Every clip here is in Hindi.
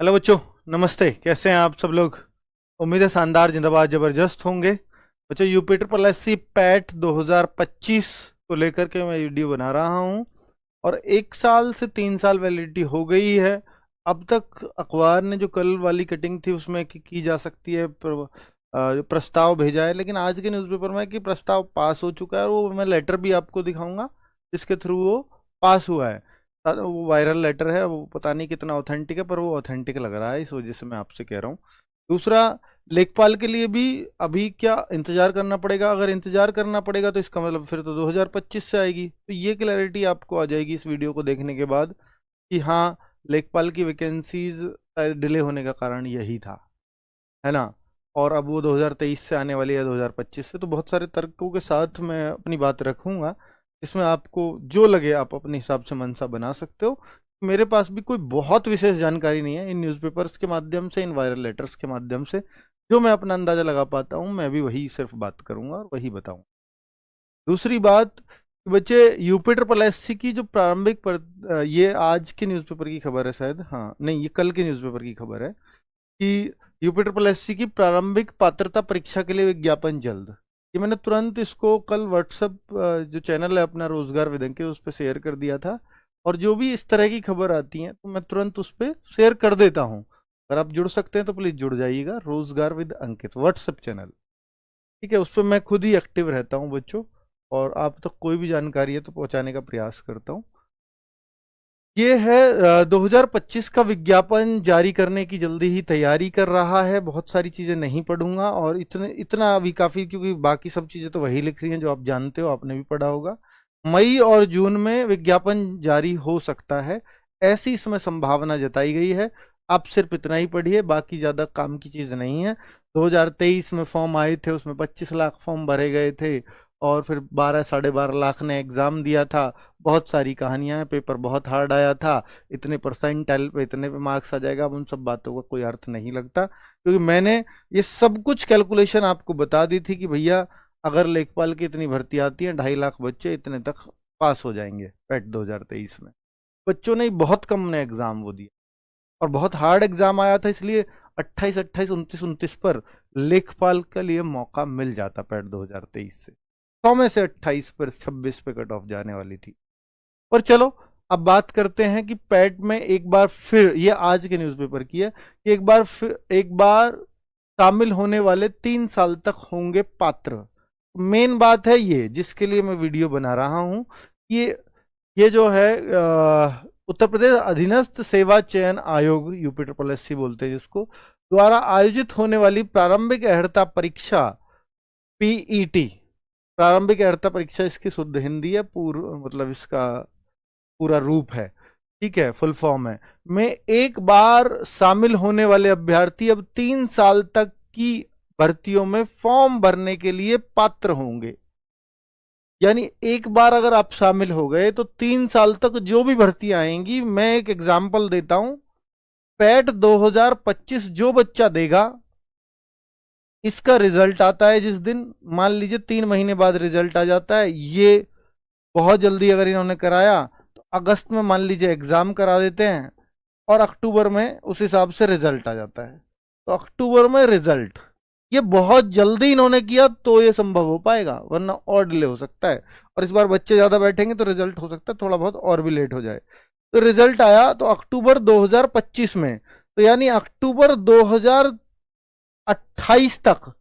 हेलो बच्चों। नमस्ते, कैसे हैं आप सब लोग। उम्मीद है शानदार जिंदाबाद जबरदस्त होंगे। बच्चों, यूपिटर प्लस सी पैट 2025 को लेकर के मैं वीडियो बना रहा हूं और 1 साल से 3 साल वैलिडिटी हो गई है। अब तक अखबार ने जो कल वाली कटिंग थी उसमें की जा सकती है जो प्रस्ताव भेजा है, लेकिन आज के न्यूज़पेपर में कि प्रस्ताव पास हो चुका है और वो मैं लेटर भी आपको दिखाऊंगा जिसके थ्रू वो पास हुआ है। वो वायरल लेटर है, वो पता नहीं कितना ऑथेंटिक है पर वो ऑथेंटिक लग रहा है, इस वजह से मैं आपसे कह रहा हूँ। दूसरा, लेखपाल के लिए भी अभी क्या इंतजार करना पड़ेगा? अगर इंतजार करना पड़ेगा तो इसका मतलब फिर तो 2025 से आएगी, तो ये क्लैरिटी आपको आ जाएगी इस वीडियो को देखने के बाद कि हाँ, लेखपाल की वैकेंसीज डिले होने का कारण यही था, है ना। और अब वो 2023 से आने वाली है 2025 से, तो बहुत सारे तर्कों के साथ मैं अपनी बात रखूंगा। इसमें आपको जो लगे आप अपने हिसाब से मनसा बना सकते हो। मेरे पास भी कोई बहुत विशेष जानकारी नहीं है, इन न्यूज़पेपर्स के माध्यम से, इन वायरल लेटर्स के माध्यम से जो मैं अपना अंदाजा लगा पाता हूँ मैं भी वही सिर्फ बात करूंगा और वही बताऊंगा। दूसरी बात, बच्चे, यूपिटर प्लस की जो प्रारंभिक ये आज के न्यूज़पेपर की खबर है शायद, हाँ नहीं, ये कल के न्यूज़पेपर की खबर है कि यूपिटर प्लस की प्रारंभिक पात्रता परीक्षा के लिए विज्ञापन जल्द। ये मैंने तुरंत इसको कल व्हाट्सएप जो चैनल है अपना रोजगार विदंग के, उस पर शेयर कर दिया था। और जो भी इस तरह की खबर आती है तो मैं तुरंत उस पर शेयर कर देता हूँ। अगर आप जुड़ सकते हैं तो प्लीज जुड़ जाइएगा, रोजगार विद अंकित व्हाट्सएप चैनल। ठीक है, उस पर मैं खुद ही एक्टिव रहता हूँ बच्चों, और आप तक कोई भी जानकारी है तो पहुंचाने का प्रयास करता हूँ। ये है 2025 का विज्ञापन जारी करने की जल्दी ही तैयारी कर रहा है। बहुत सारी चीज़ें नहीं पढ़ूंगा और इतना अभी काफ़ी, क्योंकि बाकी सब चीज़ें तो वही लिख रही हैं जो आप जानते हो, आपने भी पढ़ा होगा। मई और जून में विज्ञापन जारी हो सकता है, ऐसी इसमें संभावना जताई गई है। आप सिर्फ इतना ही पढ़िए, बाकी ज़्यादा काम की चीज़ नहीं है। 2023 में फॉर्म आए थे, उसमें 25 लाख फॉर्म भरे गए थे और फिर 12 साढ़े 12 लाख ने एग्ज़ाम दिया था। बहुत सारी कहानियां हैं, पेपर बहुत हार्ड आया था, इतने परसेंटाइल पे इतने पे मार्क्स आ जाएगा। अब उन सब बातों का कोई अर्थ नहीं लगता, क्योंकि मैंने ये सब कुछ कैलकुलेशन आपको बता दी थी कि भैया अगर लेखपाल की इतनी भर्ती आती है 2.5 लाख बच्चे इतने तक पास हो जाएंगे पैट 2023 में। बच्चों ने बहुत कम ने एग्जाम वो दिया और बहुत हार्ड एग्जाम आया था, इसलिए 28 28 29 29 पर लेखपाल के लिए मौका मिल जाता पैट 2023 से। 100 में से 28 पर 26 पे कट ऑफ जाने वाली थी। पर चलो, अब बात करते हैं कि पैट में एक बार फिर, ये आज के न्यूज़पेपर की है कि एक बार शामिल होने वाले 3 साल तक होंगे पात्र। मेन बात है ये जिसके लिए मैं वीडियो बना रहा हूं। ये जो है उत्तर प्रदेश अधीनस्थ सेवा चयन आयोग, यूपी ट्रिपल एस सी बोलते हैं जिसको, द्वारा आयोजित होने वाली प्रारंभिक अर्हता परीक्षा, पीईटी, प्रारंभिक अर्हता परीक्षा इसकी शुद्ध हिंदी है, पूर्व मतलब इसका पूरा रूप है, ठीक है, फुल फॉर्म है, में एक बार शामिल होने वाले अभ्यर्थी अब 3 साल तक की भर्तियों में फॉर्म भरने के लिए पात्र होंगे। यानी एक बार अगर आप शामिल हो गए तो 3 साल तक जो भी भर्ती आएंगी, मैं एक एग्जाम्पल देता हूं, पैट 2025 जो बच्चा देगा, इसका रिजल्ट आता है जिस दिन, मान लीजिए 3 महीने बाद रिजल्ट आ जाता है, ये बहुत जल्दी अगर इन्होंने कराया तो अगस्त में मान लीजिए एग्जाम करा देते हैं और अक्टूबर में उस हिसाब से रिजल्ट आ जाता है, तो अक्टूबर में रिजल्ट, ये बहुत जल्दी इन्होंने किया तो ये संभव हो पाएगा, वरना और डिले हो सकता है। और इस बार बच्चे ज्यादा बैठेंगे तो रिजल्ट हो सकता है थोड़ा बहुत और भी लेट हो जाए। तो रिजल्ट आया तो अक्टूबर 2025 में, तो यानी अक्टूबर 2028 तक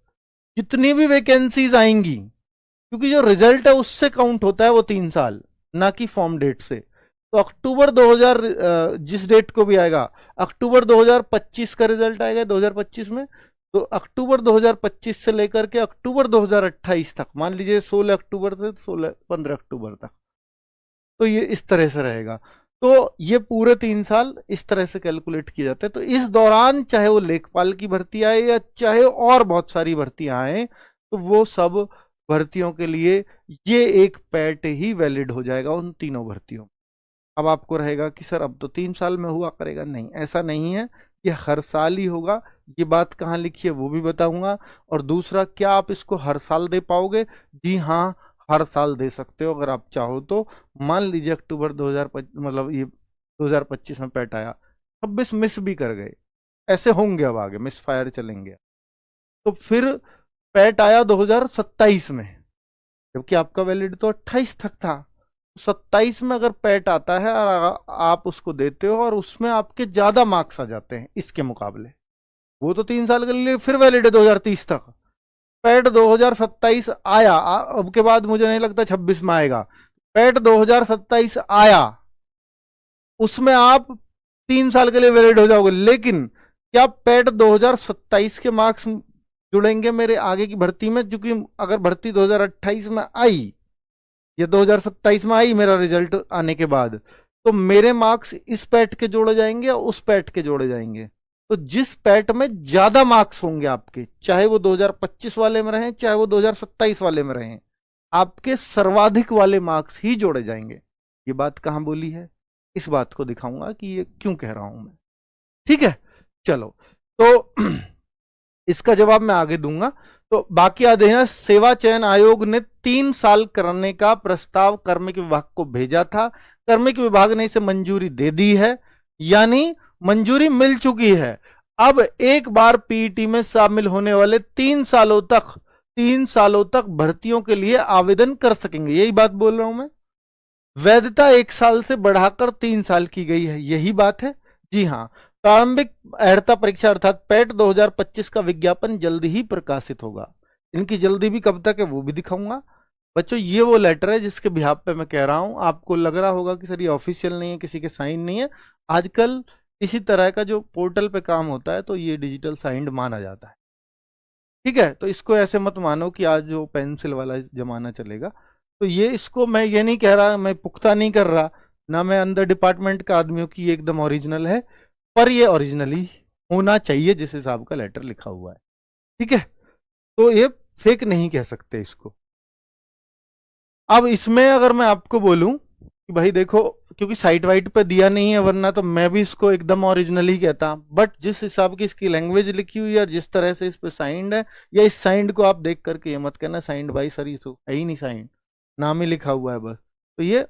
जितनी भी वैकेंसीज आएंगी, क्योंकि जो रिजल्ट है उससे काउंट होता है वो 3 साल, ना कि फॉर्म डेट से। तो अक्टूबर 2000 जिस डेट को भी आएगा, अक्टूबर 2025 का रिजल्ट आएगा 2025 में, तो अक्टूबर 2025 से लेकर के अक्टूबर 2028 तक, मान लीजिए 16 अक्टूबर से 15 अक्टूबर तक, तो ये इस तरह से रहेगा। तो ये पूरे 3 साल इस तरह से कैलकुलेट किए जाते हैं। तो इस दौरान चाहे वो लेखपाल की भर्ती आए या चाहे और बहुत सारी भर्तियां आए, तो वो सब भर्तियों के लिए ये एक पैट ही वैलिड हो जाएगा उन तीनों भर्तियों। अब आपको रहेगा कि सर अब तो 3 साल में हुआ करेगा, नहीं, ऐसा नहीं है, ये हर साल ही होगा। ये बात कहाँ लिखी है वो भी बताऊंगा। और दूसरा, क्या आप इसको हर साल दे पाओगे? जी हाँ, हर साल दे सकते हो अगर आप चाहो तो। मान लीजिए अक्टूबर 2025, मतलब ये 2025 में पैट आया, 26 मिस भी कर गए, ऐसे होंगे अब आगे, मिस फायर चलेंगे। तो फिर पैट आया 2027 में, जबकि आपका वैलिड तो 28 तक था। 27 में अगर पैट आता है और आप उसको देते हो और उसमें आपके ज्यादा मार्क्स आ जाते हैं इसके मुकाबले, वो तो 3 साल के लिए फिर वैलिड है 2030 तक। पैट 2027 आया, अब के बाद मुझे नहीं लगता 26 में आएगा। पैट 2027 आया, उसमें आप 3 साल के लिए वैलिड हो जाओगे, लेकिन क्या पैट 2027 के मार्क्स जुड़ेंगे मेरे आगे की भर्ती में? क्योंकि अगर भर्ती 2028 में आई या 2027 में आई मेरा रिजल्ट आने के बाद, तो मेरे मार्क्स इस पैट के जोड़े जाएंगे या उस पैट के जोड़े जाएंगे? तो जिस पैट में ज्यादा मार्क्स होंगे आपके, चाहे वो 2025 वाले में रहें चाहे वो 2027 वाले में रहें, आपके सर्वाधिक वाले मार्क्स ही जोड़े जाएंगे। ये बात कहां बोली है, इस बात को दिखाऊंगा कि ये क्यों कह रहा हूं मैं। ठीक है, चलो तो इसका जवाब मैं आगे दूंगा। तो बाकी अध्ययन, सेवा चयन आयोग ने 3 साल करने का प्रस्ताव कार्मिक विभाग को भेजा था। कार्मिक विभाग ने इसे मंजूरी दे दी है, यानी मंजूरी मिल चुकी है। अब एक बार पीईटी में शामिल होने वाले 3 सालों तक भर्तियों के लिए आवेदन कर सकेंगे। यही बात बोल रहा हूं मैं, वैधता 1 साल से बढ़ाकर 3 साल की गई है, यही बात है। जी हां, प्रारंभिक अर्हता परीक्षा अर्थात पैट 2025 का विज्ञापन जल्दी ही प्रकाशित होगा। इनकी जल्दी भी कब तक है वो भी दिखाऊंगा। बच्चों ये वो लेटर है जिसके बिहाफ पे मैं कह रहा हूं। आपको लग रहा होगा कि सर ये ऑफिशियल नहीं है, किसी के साइन नहीं है। आजकल इसी तरह का जो पोर्टल पे काम होता है तो ये डिजिटल साइंड माना जाता है। ठीक है, तो इसको ऐसे मत मानो कि आज जो पेंसिल वाला जमाना चलेगा। तो ये, इसको मैं ये नहीं कह रहा, मैं पुख्ता नहीं कर रहा ना, मैं अंदर डिपार्टमेंट का आदमी हूं कि ये एकदम ओरिजिनल है, पर ये ओरिजिनली होना चाहिए जिस हिसाब का लेटर लिखा हुआ है। ठीक है, तो ये फेक नहीं कह सकते इसको। अब इसमें अगर मैं आपको बोलूं कि भाई देखो, क्योंकि साइट वाइट पे दिया नहीं है, वरना तो मैं भी इसको एकदम ओरिजिनल ही कहता, बट जिस हिसाब की इसकी लैंग्वेज लिखी हुई है और जिस तरह से इस पे साइंड है, या इस साइंड को आप देख करके ये मत कहना साइंड भाई सर, ये तो है ही नहीं साइंड, नाम ही लिखा हुआ है बस। तो ये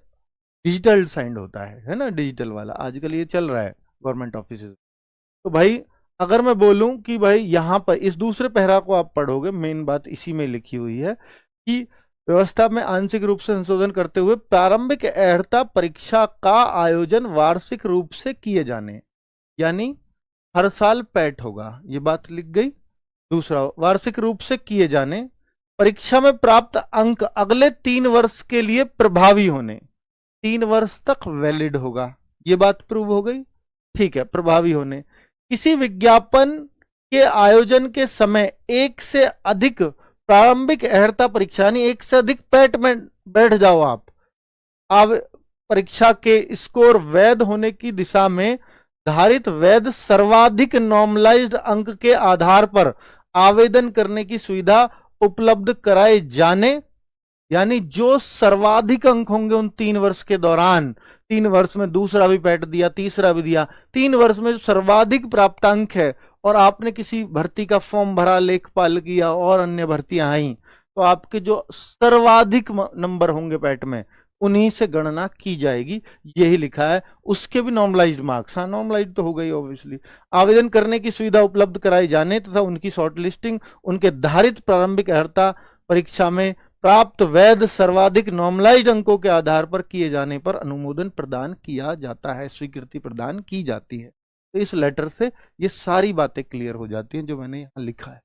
डिजिटल साइंड होता है ना, डिजिटल वाला आजकल ये चल रहा है गवर्नमेंट ऑफिस। तो भाई अगर मैं बोलूं कि भाई यहां पर इस दूसरे पैरा को आप पढ़ोगे, मेन बात इसी में लिखी हुई है कि व्यवस्था में आंशिक रूप से संशोधन करते हुए प्रारंभिक अर्हता परीक्षा का आयोजन वार्षिक रूप से किए जाने, यानी हर साल पैट होगा, ये बात लिख गई। दूसरा, वार्षिक रूप से किए जाने, परीक्षा में प्राप्त अंक अगले 3 वर्ष के लिए प्रभावी होने, 3 वर्ष तक वैलिड होगा, ये बात प्रूव हो गई। ठीक है, प्रभावी होने, किसी विज्ञापन के आयोजन के समय एक से अधिक प्रारंभिक अर्हता परीक्षा, यानी एक से अधिक पैट में बैठ जाओ आप, परीक्षा के स्कोर वैध होने की दिशा में धारित वैध सर्वाधिक नॉर्मलाइज्ड अंक के आधार पर आवेदन करने की सुविधा उपलब्ध कराए जाने, यानी जो सर्वाधिक अंक होंगे उन 3 वर्ष के दौरान, 3 वर्ष में दूसरा भी पैट दिया, तीसरा भी दिया, 3 वर्ष में जो सर्वाधिक प्राप्तांक है और आपने किसी भर्ती का फॉर्म भरा, लेखपाल किया और अन्य भर्तियां आई, तो आपके जो सर्वाधिक नंबर होंगे पैट में उन्हीं से गणना की जाएगी, यही लिखा है। उसके भी नॉर्मलाइज्ड मार्क्स, हाँ नॉर्मलाइज्ड तो हो गई ऑब्वियसली। आवेदन करने की सुविधा उपलब्ध कराई जाने तथा उनकी शॉर्ट लिस्टिंग उनके धारित प्रारंभिक अर्हता परीक्षा में प्राप्त वैध सर्वाधिक नॉर्मलाइज्ड अंकों के आधार पर किए जाने पर अनुमोदन प्रदान किया जाता है, स्वीकृति प्रदान की जाती है। तो इस लेटर से ये सारी बातें क्लियर हो जाती हैं जो मैंने यहां लिखा है।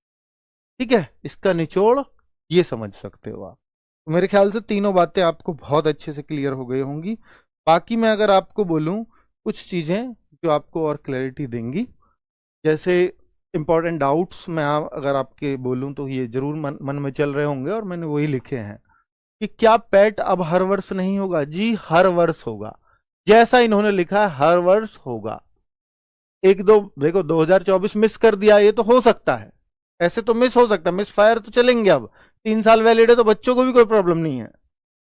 ठीक है, इसका निचोड़ ये समझ सकते हो आप। तो मेरे ख्याल से तीनों बातें आपको बहुत अच्छे से क्लियर हो गई होंगी। बाकी मैं अगर आपको बोलूं कुछ चीजें जो आपको और क्लैरिटी देंगी, जैसे इंपॉर्टेंट डाउट्स मैं अगर आपके बोलूं तो ये जरूर मन में चल रहे होंगे और मैंने वही लिखे हैं कि क्या पैट अब हर वर्ष नहीं होगा? जी हर वर्ष होगा, जैसा इन्होंने लिखा है हर वर्ष होगा। एक दो देखो 2024 मिस कर दिया, ये तो हो सकता है, ऐसे तो मिस हो सकता है, मिस फायर तो चलेंगे। अब 3 साल वैलिड है तो बच्चों को भी कोई प्रॉब्लम नहीं है।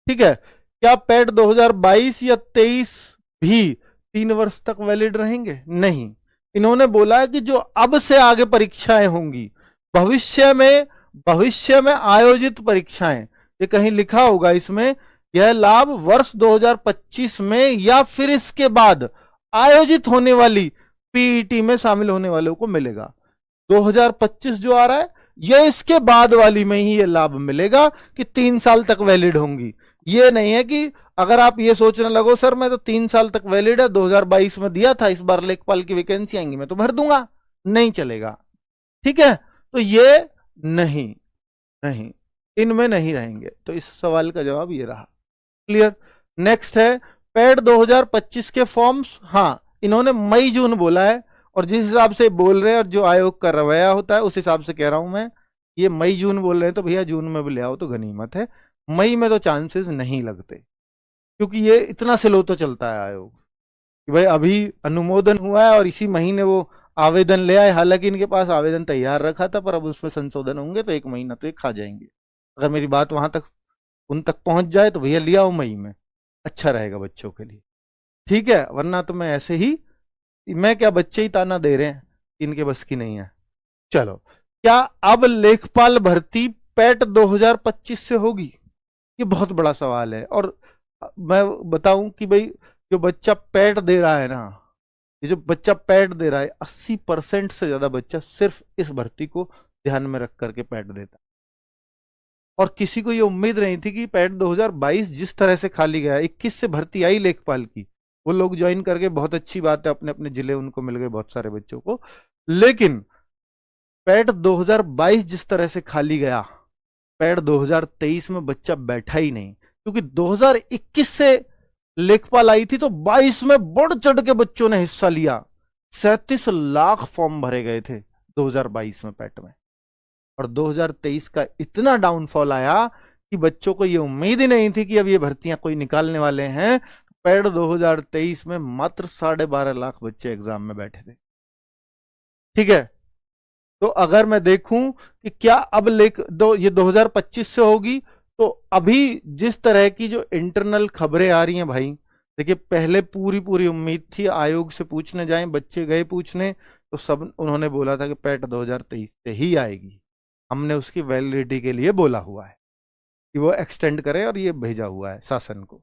ठीक है, क्या पैट 2022 या 23 भी 3 वर्ष तक वैलिड रहेंगे? नहीं, इन्होंने बोला है कि जो अब से आगे परीक्षाएं होंगी, भविष्य में आयोजित परीक्षाएं, ये कहीं लिखा होगा इसमें, यह लाभ वर्ष 2025 में या फिर इसके बाद आयोजित होने वाली पीईटी में शामिल होने वालों को मिलेगा। 2025 जो आ रहा है ये इसके बाद वाली में ही ये लाभ मिलेगा कि 3 साल तक वैलिड होंगी। ये नहीं है कि अगर आप ये सोचने लगो सर मैं तो 3 साल तक वैलिड है, 2022 में दिया था, इस बार लेखपाल की वैकेंसी आएंगी मैं तो भर दूंगा, नहीं चलेगा। ठीक है, तो ये नहीं नहीं इनमें नहीं रहेंगे। तो इस सवाल का जवाब ये रहा। क्लियर। नेक्स्ट है पेड 2025 के फॉर्म्स। हाँ, इन्होंने मई जून बोला है और जिस हिसाब से बोल रहे हैं और जो आयोग का रवैया होता है उस हिसाब से कह रहा हूं मैं, ये मई जून बोल रहे हैं तो भैया जून में भी ले आओ तो गनीमत है। मई में तो चांसेस नहीं लगते क्योंकि ये इतना स्लो तो चलता है आयोग कि भाई अभी अनुमोदन हुआ है और इसी महीने वो आवेदन ले आए। हालांकि इनके पास आवेदन तैयार रखा था पर अब उसमें संशोधन होंगे तो 1 महीना तो ये खा जाएंगे। अगर मेरी बात वहां तक उन तक पहुंच जाए तो भैया लिया आओ मई में, अच्छा रहेगा बच्चों के लिए। ठीक है, वरना तो मैं ऐसे ही, मैं क्या बच्चे ही ताना दे रहे हैं, इनके बस की नहीं है। चलो, क्या अब लेखपाल भर्ती पैट 2025 से होगी? ये बहुत बड़ा सवाल है। और मैं बताऊं कि भाई जो बच्चा पैट दे रहा है ना, ये जो बच्चा पैट दे रहा है 80% से ज्यादा बच्चा सिर्फ इस भर्ती को ध्यान में रख करके पैट देता है। और किसी को ये उम्मीद नहीं थी कि पैट 2022 जिस तरह से खाली गया, 21 से भर्ती आई लेखपाल की, वो लोग ज्वाइन करके बहुत अच्छी बात है, अपने अपने जिले उनको मिल गए बहुत सारे बच्चों को। लेकिन पैट 2022 जिस तरह से खाली गया, पैट 2023 में बच्चा बैठा ही नहीं। क्योंकि 2021 से लेखपाल आई थी तो 22 में बढ़ चढ़ के बच्चों ने हिस्सा लिया। 37 लाख फॉर्म भरे गए थे 2022 में पैट में। और 2023 का इतना डाउनफॉल आया कि बच्चों को ये उम्मीद ही नहीं थी कि अब ये भर्तियां कोई निकालने वाले हैं। पैट 2023 में मात्र 12.5 लाख बच्चे एग्जाम में बैठे थे। ठीक है, तो अगर मैं देखूं कि क्या अब ये 2025 से होगी, तो अभी जिस तरह की जो इंटरनल खबरें आ रही हैं भाई, देखिए पहले पूरी पूरी उम्मीद थी आयोग से पूछने जाएं, बच्चे गए पूछने तो सब उन्होंने बोला था कि पैट 2023 से ही आएगी। हमने उसकी वैलिडिटी के लिए बोला हुआ है कि वो एक्सटेंड करें और ये भेजा हुआ है शासन को।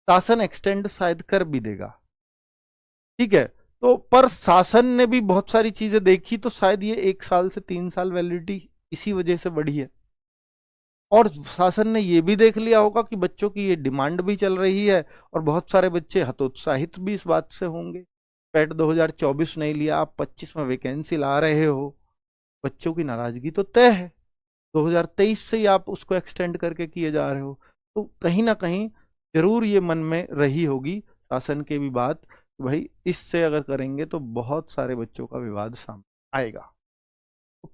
शासन एक्सटेंड शायद कर भी देगा। ठीक है, तो पर शासन ने भी बहुत सारी चीजें देखी तो शायद ये 1 साल से 3 साल वैलिडिटी इसी वजह से बढ़ी है। और शासन ने ये भी देख लिया होगा कि बच्चों की ये डिमांड भी चल रही है और बहुत सारे बच्चे हतोत्साहित भी इस बात से होंगे। पैट 2024 नहीं लिया, आप 25 में वैकेंसी ला रहे हो, बच्चों की नाराजगी तो तय है। 2023 से ही आप उसको एक्सटेंड करके किए जा रहे हो, तो कहीं ना कहीं जरूर ये मन में रही होगी शासन के भी बात, भाई इससे अगर करेंगे तो बहुत सारे बच्चों का विवाद सामने आएगा।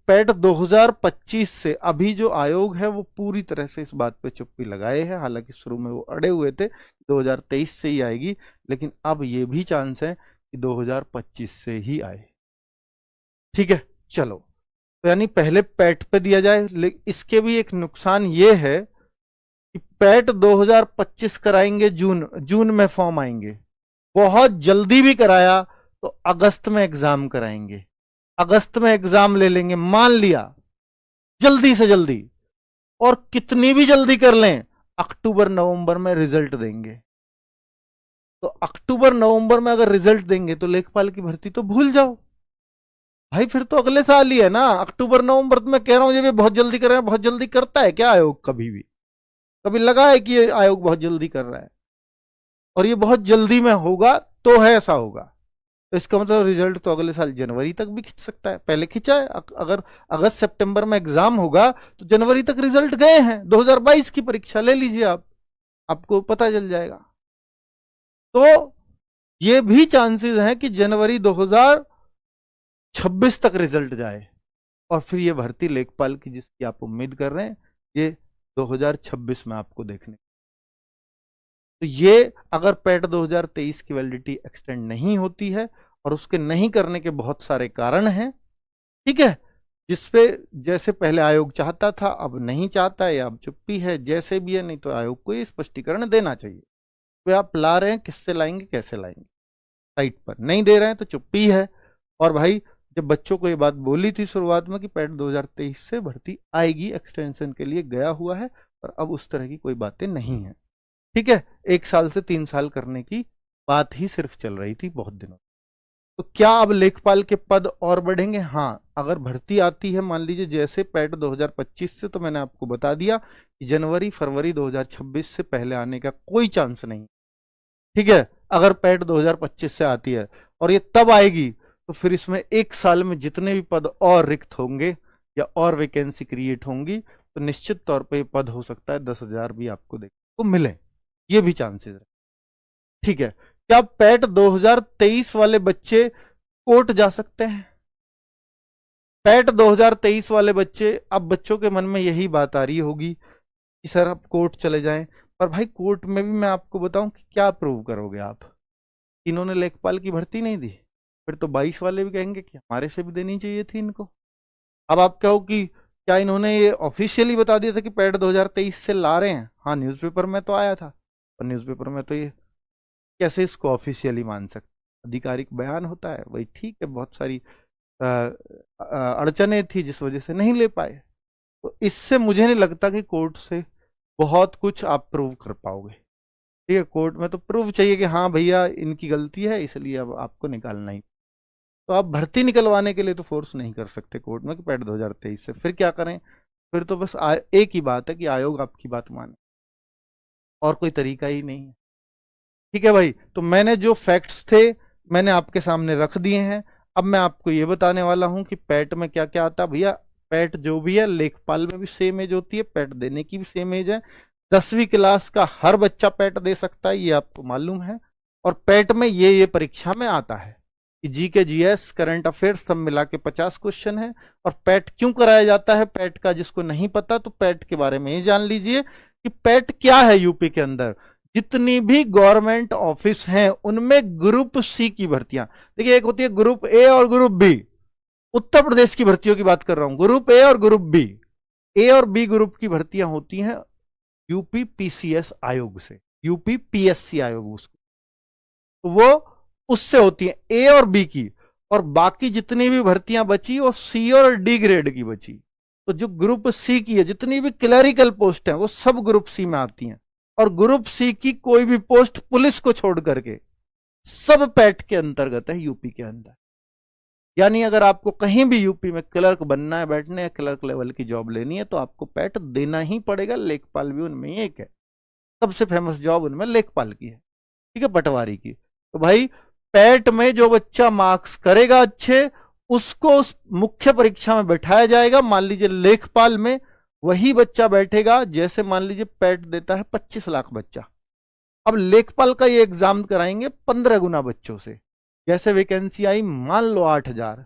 पैट 2025 से अभी जो आयोग है वो पूरी तरह से इस बात पे चुप्पी लगाए हैं। हालांकि शुरू में वो अड़े हुए थे 2023 से ही आएगी, लेकिन अब ये भी चांस है कि 2025 से ही आए। ठीक है, चलो, तो यानी पहले पैट पे दिया जाए। लेकिन इसके भी एक नुकसान ये है कि पैट 2025 कराएंगे जून में फॉर्म आएंगे, बहुत जल्दी भी कराया तो अगस्त में एग्जाम कराएंगे, अगस्त में एग्जाम ले लेंगे, मान लिया जल्दी से जल्दी, और कितनी भी जल्दी कर लें अक्टूबर नवंबर में रिजल्ट देंगे। तो अक्टूबर नवंबर में अगर रिजल्ट देंगे तो लेखपाल की भर्ती तो भूल जाओ भाई, फिर तो अगले साल ही है ना। अक्टूबर नवंबर में कह रहा हूं ये भी बहुत जल्दी कर रहे हैं। बहुत जल्दी करता है क्या आयोग? कभी भी कभी लगा है कि ये आयोग बहुत जल्दी कर रहा है? और ये बहुत जल्दी में होगा तो है ऐसा होगा, तो इसका मतलब रिजल्ट तो अगले साल जनवरी तक भी खिंच सकता है। पहले खिंचा है, अगर अगस्त सितंबर में एग्जाम होगा तो जनवरी तक रिजल्ट गए हैं। 2022 की परीक्षा ले लीजिए आप, आपको पता चल जाएगा। तो ये भी चांसेस हैं कि जनवरी 2026 तक रिजल्ट जाए और फिर ये भर्ती लेखपाल की जिसकी आप उम्मीद कर रहे हैं ये 2026 में आपको देखने। तो ये अगर पैट 2023 की वैलिडिटी एक्सटेंड नहीं होती है, और उसके नहीं करने के बहुत सारे कारण हैं, ठीक है, जिसपे जैसे पहले आयोग चाहता था अब नहीं चाहता है, या अब चुप्पी है, जैसे भी है, नहीं तो आयोग को ये स्पष्टीकरण देना चाहिए। वे आप ला रहे हैं, किससे लाएंगे, कैसे लाएंगे, साइट पर नहीं दे रहे हैं तो चुप्पी है। और भाई जब बच्चों को ये बात बोली थी शुरुआत में कि पैट 2023 से भर्ती आएगी, एक्सटेंशन के लिए गया हुआ है, और अब उस तरह की कोई बातें नहीं है। ठीक है, 1 साल से 3 साल करने की बात ही सिर्फ चल रही थी बहुत दिनों। तो क्या अब लेखपाल के पद और बढ़ेंगे? हाँ, अगर भर्ती आती है मान लीजिए जैसे पैट 2025 से, तो मैंने आपको बता दिया कि जनवरी फरवरी 2026 से पहले आने का कोई चांस नहीं। ठीक है, अगर पैट 2025 से आती है और ये तब आएगी, तो फिर इसमें एक साल में जितने भी पद और रिक्त होंगे या और वैकेंसी क्रिएट होंगी, तो निश्चित तौर पे ये पद हो सकता है 10,000 भी आपको देखने को मिले, ये भी चांसेस है। ठीक है, क्या पैट 2023 वाले बच्चे कोर्ट जा सकते हैं? पैट 2023 वाले बच्चे, अब बच्चों के मन में यही बात आ रही होगी कि सर अब कोर्ट चले जाएं, पर भाई कोर्ट में भी मैं आपको बताऊं कि क्या प्रूव करोगे आप? इन्होंने लेखपाल की भर्ती नहीं दी, फिर तो 22 वाले भी कहेंगे कि हमारे से भी देनी चाहिए थी इनको। अब आप कहो कि क्या इन्होंने ये ऑफिशियली बता दिया था कि पैट 2023 से ला रहे हैं? हाँ, न्यूज़पेपर में तो आया था, पर न्यूज़पेपर में तो ये कैसे इसको ऑफिशियली मान सकते? आधिकारिक बयान होता है, वही ठीक है, बहुत सारी अड़चने थी जिस वजह से नहीं ले पाए। तो इससे मुझे नहीं लगता कि कोर्ट से बहुत कुछ आप प्रूव कर पाओगे। ठीक है, कोर्ट में तो प्रूव चाहिए कि हाँ भैया इनकी गलती है, इसलिए अब आपको निकालना ही। तो आप भर्ती निकलवाने के लिए तो फोर्स नहीं कर सकते कोर्ट में कि पैट 2023 से। फिर क्या करें? फिर तो बस एक ही बात है कि आयोग आपकी बात माने, और कोई तरीका ही नहीं है। ठीक है भाई, तो मैंने जो फैक्ट्स थे मैंने आपके सामने रख दिए हैं। अब मैं आपको ये बताने वाला हूं कि पैट में क्या क्या आता है। भैया पैट जो भी है लेखपाल में भी सेम एज होती है, पैट देने की भी सेम एज है। 10वीं क्लास का हर बच्चा पैट दे सकता है, ये आपको मालूम है। और पैट में ये परीक्षा में आता है कि जीके जीएस करंट अफेयर्स सब मिला के 50 क्वेश्चन है। और पैट क्यों कराया जाता है पैट का, जिसको नहीं पता तो पैट के बारे में ये जान लीजिए कि पैट क्या है। यूपी के अंदर जितनी भी गवर्नमेंट ऑफिस हैं उनमें ग्रुप सी की भर्तियां, देखिए एक होती है ग्रुप ए और ग्रुप बी। उत्तर प्रदेश की भर्तियों की बात कर रहा हूं, ग्रुप ए और ग्रुप बी। ए और बी ग्रुप की भर्तियां होती हैं यूपी पीसीएस आयोग से, यूपी पीएससी आयोग उसको, तो वो उससे होती है ए और बी की। और बाकी जितनी भी भर्तियां बची वो सी और डी ग्रेड की बची। तो जो ग्रुप सी की है, जितनी भी क्लरिकल पोस्ट हैं वो सब ग्रुप सी में आती हैं। और ग्रुप सी की कोई भी पोस्ट पुलिस को छोड़ करके सब पैट के अंतर्गत है यूपी के अंदर। यानी अगर आपको कहीं भी यूपी में क्लर्क बनना है, बैठने या क्लर्क लेवल की जॉब लेनी है, तो आपको पैट देना ही पड़ेगा। लेखपाल भी उनमें एक है, सबसे फेमस जॉब उनमें लेखपाल की है, ठीक है, पटवारी की। तो भाई पैट में जो बच्चा मार्क्स करेगा अच्छे, उसको उस मुख्य परीक्षा में बैठाया जाएगा। मान लीजिए लेखपाल में वही बच्चा बैठेगा, जैसे मान लीजिए पैट देता है 25 लाख बच्चा, अब लेखपाल का ये एग्जाम कराएंगे 15 गुना बच्चों से। जैसे वैकेंसी आई मान लो 8,000,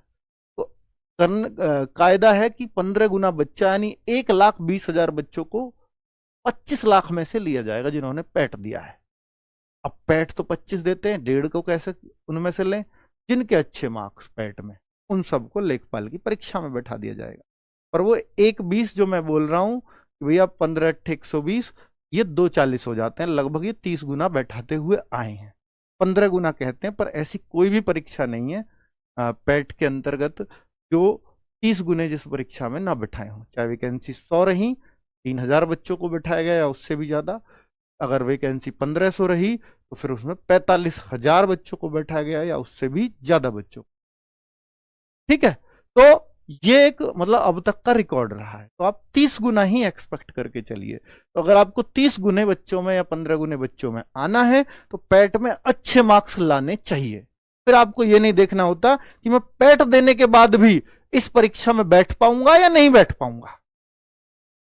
तो कायदा है कि 15 गुना बच्चा यानी 1,20,000 बच्चों को 25 लाख में से लिया जाएगा जिन्होंने पैट दिया है। अब पैट तो 25 देते हैं, 1.5 को कैसे उनमें से लें? जिनके अच्छे मार्क्स पैट में, उन सबको लेखपाल की परीक्षा में बैठा दिया जाएगा। पर वो 1,20 जो मैं बोल रहा हूं भैया 15 × 120, ये 240 हो जाते हैं, लगभग ये 30 गुना बैठाते हुए आए हैं। 15 गुना कहते हैं, पर ऐसी कोई भी परीक्षा नहीं है पैट के अंतर्गत जो 30 गुने जिस परीक्षा में ना बैठाए हों। चाहे वैकेंसी 100 रही, 3,000 बच्चों को बैठाया गया या उससे भी ज्यादा। अगर वैकेंसी 1500 रही तो फिर उसमें 45,000 बच्चों को बैठाया गया या उससे भी ज्यादा बच्चों। ठीक है, तो ये एक मतलब अब तक का रिकॉर्ड रहा है। तो आप 30 गुना ही एक्सपेक्ट करके चलिए। तो अगर आपको 30 गुने बच्चों में या 15 गुने बच्चों में आना है तो पैट में अच्छे मार्क्स लाने चाहिए। फिर आपको ये नहीं देखना होता कि मैं पैट देने के बाद भी इस परीक्षा में बैठ पाऊंगा या नहीं बैठ पाऊंगा।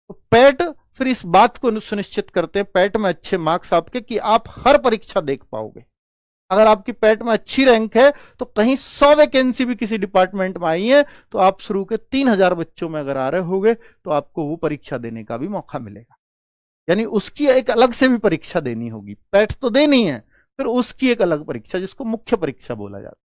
तो पैट फिर इस बात को सुनिश्चित करते हैं, पैट में अच्छे मार्क्स आपके, कि आप हर परीक्षा देख पाओगे। अगर आपकी पैट में अच्छी रैंक है तो कहीं 100 वैकेंसी भी किसी डिपार्टमेंट में आई है तो आप शुरू के 3,000 बच्चों में अगर आ रहे होगे तो आपको वो परीक्षा देने का भी मौका मिलेगा। यानी उसकी एक अलग से भी परीक्षा देनी होगी, पैट तो देनी है, फिर उसकी एक अलग परीक्षा जिसको मुख्य परीक्षा बोला जाता है।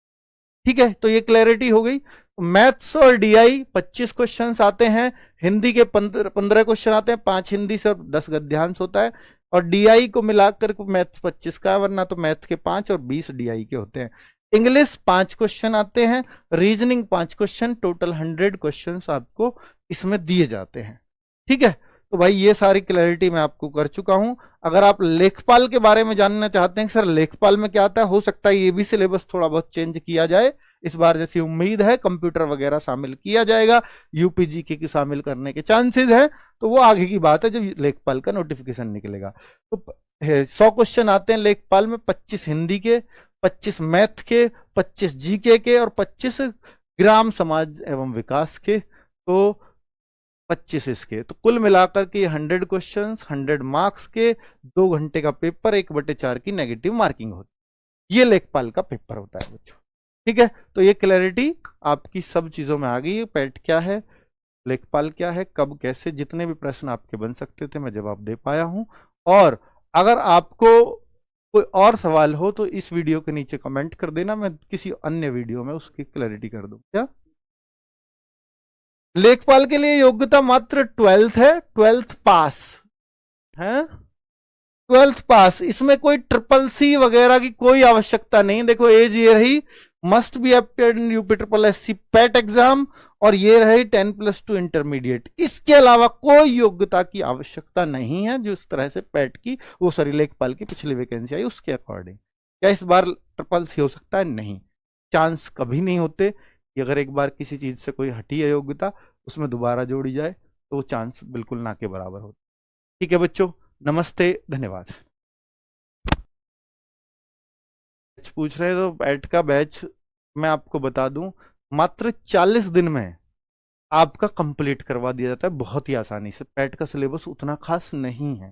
ठीक है, तो ये क्लैरिटी हो गई। मैथ्स और डीआई 25 क्वेश्चन आते हैं, हिंदी के 15 क्वेश्चन आते हैं, 5 हिंदी से और 10 गद्यांश होता है। और डीआई को मिलाकर मैथ्स 25 का, वरना तो मैथ्स के 5 और 20 डीआई के होते हैं। इंग्लिश 5 क्वेश्चन आते हैं, रीजनिंग 5 क्वेश्चन, टोटल 100 क्वेश्चन आपको इसमें दिए जाते हैं। ठीक है, तो भाई ये सारी क्लैरिटी मैं आपको कर चुका हूं। अगर आप लेखपाल के बारे में जानना चाहते हैं कि सर लेखपाल में क्या आता है, हो सकता है ये भी सिलेबस थोड़ा बहुत चेंज किया जाए इस बार, जैसी उम्मीद है कंप्यूटर वगैरह शामिल किया जाएगा, यूपीजीके की शामिल करने के चांसेस है, तो वो आगे की बात है जब लेखपाल का नोटिफिकेशन निकलेगा। तो 100 क्वेश्चन आते हैं लेखपाल में, 25 हिंदी के, 25 मैथ के, 25 जीके के और 25 ग्राम समाज एवं विकास के, तो 25 इसके। तो कुल मिलाकर के 100 क्वेश्चंस, 100 मार्क्स के, 2 घंटे का पेपर, 1/4 की नेगेटिव मार्किंग होती है। ये लेखपाल का पेपर होता है बच्चों। ठीक है, तो ये क्लैरिटी आपकी सब चीजों में आ गई। पैट क्या है, लेखपाल क्या है, कब कैसे, जितने भी प्रश्न आपके बन सकते थे मैं जवाब दे पाया हूं। और अगर आपको कोई और सवाल हो तो इस वीडियो के नीचे कमेंट कर देना, मैं किसी अन्य वीडियो में उसकी क्लैरिटी कर दूं। क्या लेखपाल के लिए योग्यता मात्र 12th है, 12th पास है, 12th पास। इसमें कोई CCC वगैरह की कोई आवश्यकता नहीं। देखो एज ये रही, must be appeared in UPSSC PAT exam, और ये रही 10+2 इंटरमीडिएट। इसके अलावा कोई योग्यता की आवश्यकता नहीं है, जो इस तरह से पैट की, वो सॉरी लेखपाल की पिछली वैकेंसी आई उसके अकॉर्डिंग। क्या इस बार CCC हो सकता है? नहीं, चांस कभी नहीं होते कि अगर एक बार किसी चीज से कोई हटी है योग्यता, उसमें दोबारा जोड़ी जाए तो वो चांस बिल्कुल ना के बराबर होता। ठीक है बच्चों, नमस्ते, धन्यवाद। पूछ रहे हैं तो बैट का बैच मैं आपको बता दूं, मात्र 40 दिन में आपका कंप्लीट करवा दिया जाता है, बहुत ही आसानी से। पैट का सिलेबस उतना खास नहीं है,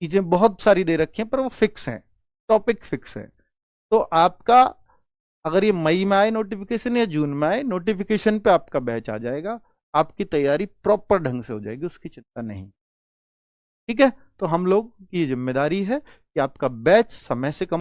चीजें बहुत सारी दे रखी हैं पर वो फिक्स हैं, टॉपिक फिक्स है। तो आपका अगर ये मई में आए नोटिफिकेशन या जून में आए, नोटिफिकेशन पे आपका बैच आ जाएगा, आपकी तैयारी प्रॉपर ढंग से हो जाएगी, उसकी चिंता नहीं। ठीक है, तो हम लोग की जिम्मेदारी है कि आपका बैच समय से कम